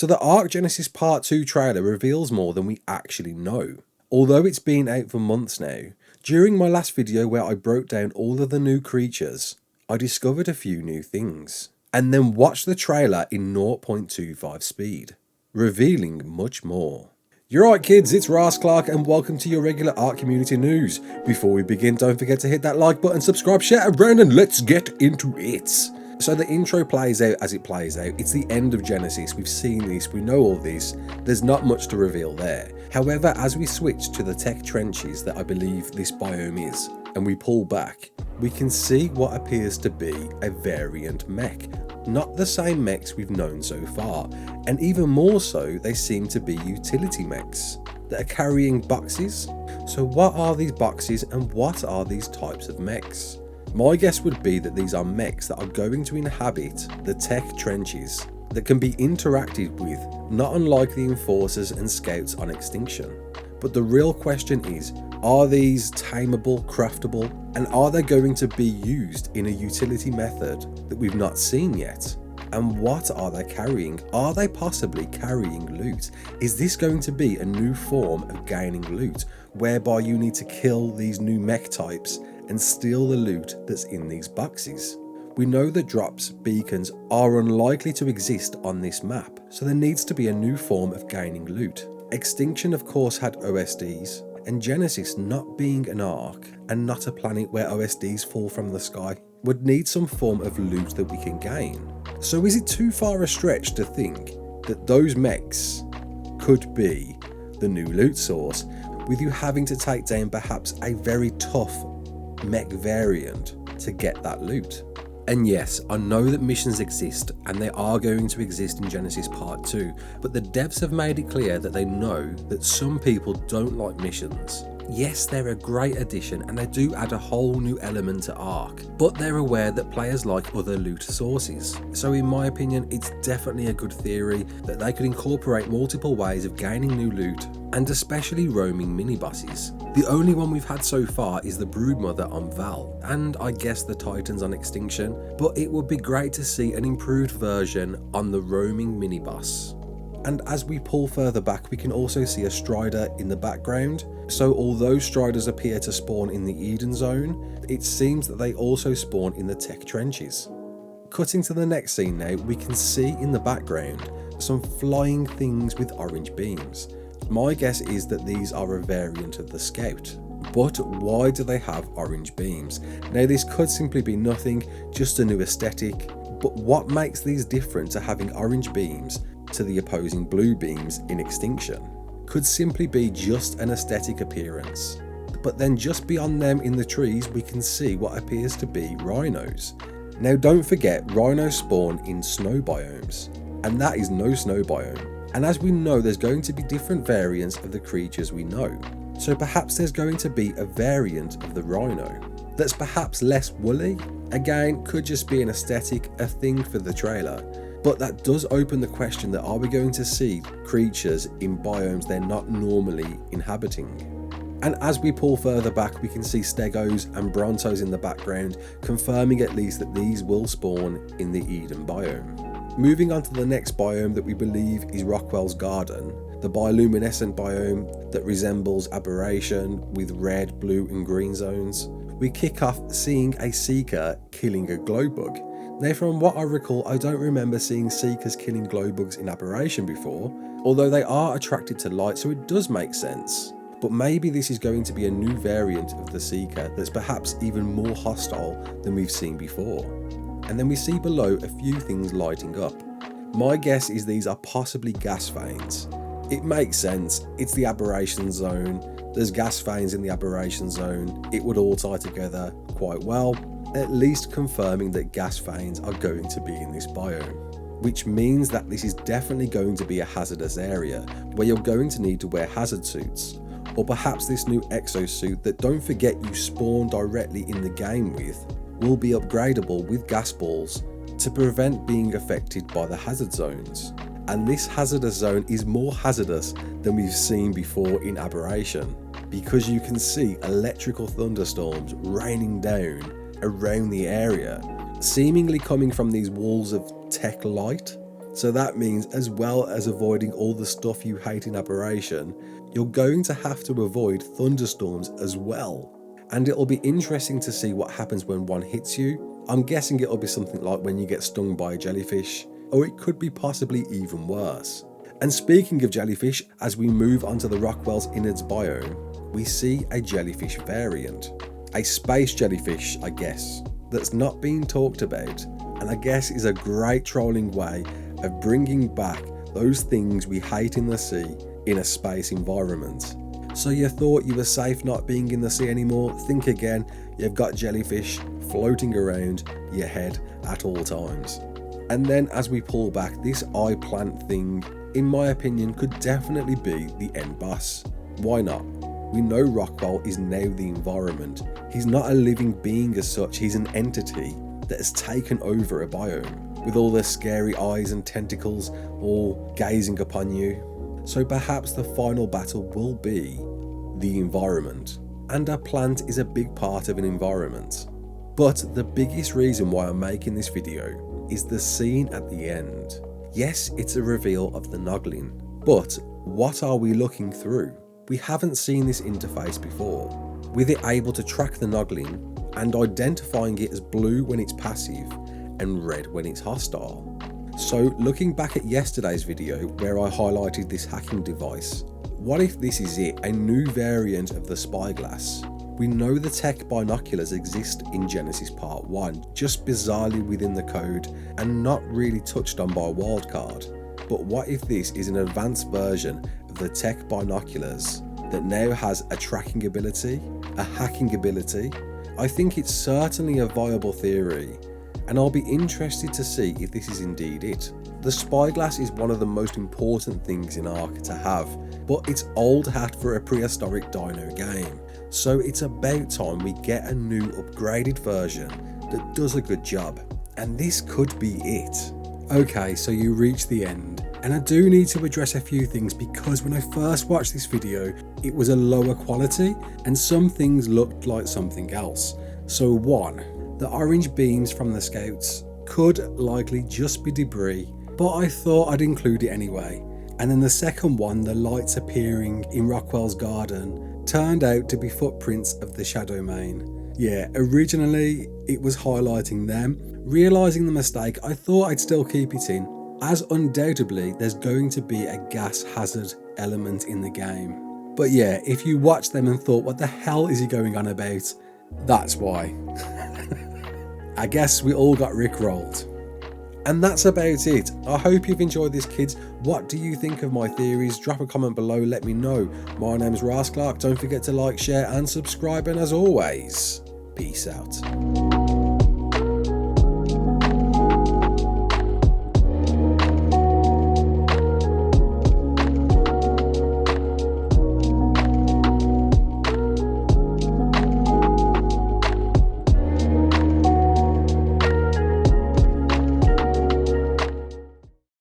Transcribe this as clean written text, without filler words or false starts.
So the ARK Genesis Part 2 trailer reveals more than we actually know. Although it's been out for months now, during my last video where I broke down all of the new creatures, I discovered a few new things. And then watched the trailer in 0.25 speed, revealing much more. You're right kids, it's Ross Clark and welcome to your regular ARK community news. Before we begin, don't forget to hit that like button, subscribe, share around and let's get into it. So the intro plays out as it plays out. It's the end of Genesis, we've seen this, we know all this, there's not much to reveal there. However, as we switch to the tech trenches that I believe this biome is, and we pull back, we can see what appears to be a variant mech. Not the same mechs we've known so far, and even more so, they seem to be utility mechs that are carrying boxes. So what are these boxes and what are these types of mechs? My guess would be that these are mechs that are going to inhabit the tech trenches that can be interacted with, not unlike the enforcers and scouts on Extinction. But the real question is, are these tameable, craftable, and are they going to be used in a utility method that we've not seen yet? And what are they carrying? Are they possibly carrying loot? Is this going to be a new form of gaining loot, whereby you need to kill these new mech types and steal the loot that's in these boxes? We know that drops, beacons, are unlikely to exist on this map, so there needs to be a new form of gaining loot. Extinction of course had OSDs, and Genesis, not being an ARK and not a planet where OSDs fall from the sky, would need some form of loot that we can gain. So is it too far a stretch to think that those mechs could be the new loot source, with you having to take down perhaps a very tough mech variant to get that loot? And yes, I know that missions exist and they are going to exist in Genesis Part 2, but the devs have made it clear that they know that some people don't like missions. Yes, they're a great addition and they do add a whole new element to ARK, but they're aware that players like other loot sources. So in my opinion, it's definitely a good theory that they could incorporate multiple ways of gaining new loot, and especially roaming mini-bosses. The only one we've had so far is the Broodmother on Val, and I guess the Titans on Extinction, but it would be great to see an improved version on the roaming mini-boss. And as we pull further back, we can also see a Strider in the background. So although Striders appear to spawn in the Eden Zone, it seems that they also spawn in the tech trenches. Cutting to the next scene now, we can see in the background some flying things with orange beams. My guess is that these are a variant of the Scout. But why do they have orange beams? Now this could simply be nothing, just a new aesthetic, but what makes these different to having orange beams to the opposing blue beams in Extinction? Could simply be just an aesthetic appearance. But then just beyond them in the trees we can see what appears to be Rhinos. Now don't forget, Rhinos spawn in snow biomes, and that is no snow biome. And as we know, there's going to be different variants of the creatures we know. So perhaps there's going to be a variant of the Rhino that's perhaps less woolly. Again, could just be an aesthetic, a thing for the trailer. But that does open the question that are we going to see creatures in biomes they're not normally inhabiting? And as we pull further back, we can see Stegos and Brontos in the background, confirming at least that these will spawn in the Eden biome. Moving on to the next biome that we believe is Rockwell's Garden, the bioluminescent biome that resembles Aberration with red, blue and green zones. We kick off seeing a Seeker killing a glowbug. Now from what I recall, I don't remember seeing Seekers killing glowbugs in Aberration before, although they are attracted to light, so it does make sense. But maybe this is going to be a new variant of the Seeker that's perhaps even more hostile than we've seen before. And then we see below a few things lighting up. My guess is these are possibly gas veins. It makes sense, it's the Aberration Zone, there's gas veins in the Aberration Zone, it would all tie together quite well, at least confirming that gas veins are going to be in this biome. Which means that this is definitely going to be a hazardous area, where you're going to need to wear hazard suits. Or perhaps this new Exo Suit that, don't forget, you spawn directly in the game with, will be upgradable with gas balls to prevent being affected by the hazard zones. And this hazardous zone is more hazardous than we've seen before in Aberration, because you can see electrical thunderstorms raining down around the area, seemingly coming from these walls of tech light. So that means, as well as avoiding all the stuff you hate in Aberration, you're going to have to avoid thunderstorms as well. And it'll be interesting to see what happens when one hits you. I'm guessing it'll be something like when you get stung by a jellyfish, or it could be possibly even worse. And speaking of jellyfish, as we move onto the Rockwell's innards biome, we see a jellyfish variant. A space jellyfish, I guess, that's not being talked about, and I guess is a great trolling way of bringing back those things we hate in the sea in a space environment. So you thought you were safe not being in the sea anymore? Think again, you've got jellyfish floating around your head at all times. And then as we pull back, this eye plant thing, in my opinion, could definitely be the end boss. Why not? We know Rockwell is now the environment. He's not a living being as such, he's an entity that has taken over a biome, with all the scary eyes and tentacles all gazing upon you. So perhaps the final battle will be the environment. And a plant is a big part of an environment. But the biggest reason why I'm making this video is the scene at the end. Yes, it's a reveal of the Noglin, but what are we looking through? We haven't seen this interface before, with it able to track the Noglin and identifying it as blue when it's passive and red when it's hostile. So looking back at yesterday's video where I highlighted this hacking device, what if this is it, a new variant of the spyglass? We know the tech binoculars exist in Genesis Part 1, just bizarrely within the code and not really touched on by Wildcard. But what if this is an advanced version of the tech binoculars that now has a tracking ability, a hacking ability? I think it's certainly a viable theory, and I'll be interested to see if this is indeed it. The spyglass is one of the most important things in ARK to have, but it's old hat for a prehistoric dino game. So it's about time we get a new upgraded version that does a good job, and this could be it. Okay, so you reach the end, and I do need to address a few things because when I first watched this video, it was a lower quality and some things looked like something else. So one, the orange beams from the scouts could likely just be debris, but I thought I'd include it anyway. And then the second one, the lights appearing in Rockwell's garden, turned out to be footprints of the Shadow Mane. Yeah, originally it was highlighting them. Realising the mistake, I thought I'd still keep it in, as undoubtedly there's going to be a gas hazard element in the game. But yeah, if you watched them and thought, what the hell is he going on about? That's why. I guess we all got rickrolled. And that's about it. I hope you've enjoyed this, kids. What do you think of my theories? Drop a comment below, let me know. My name's Ross Clark. Don't forget to like, share and subscribe, and as always, peace out.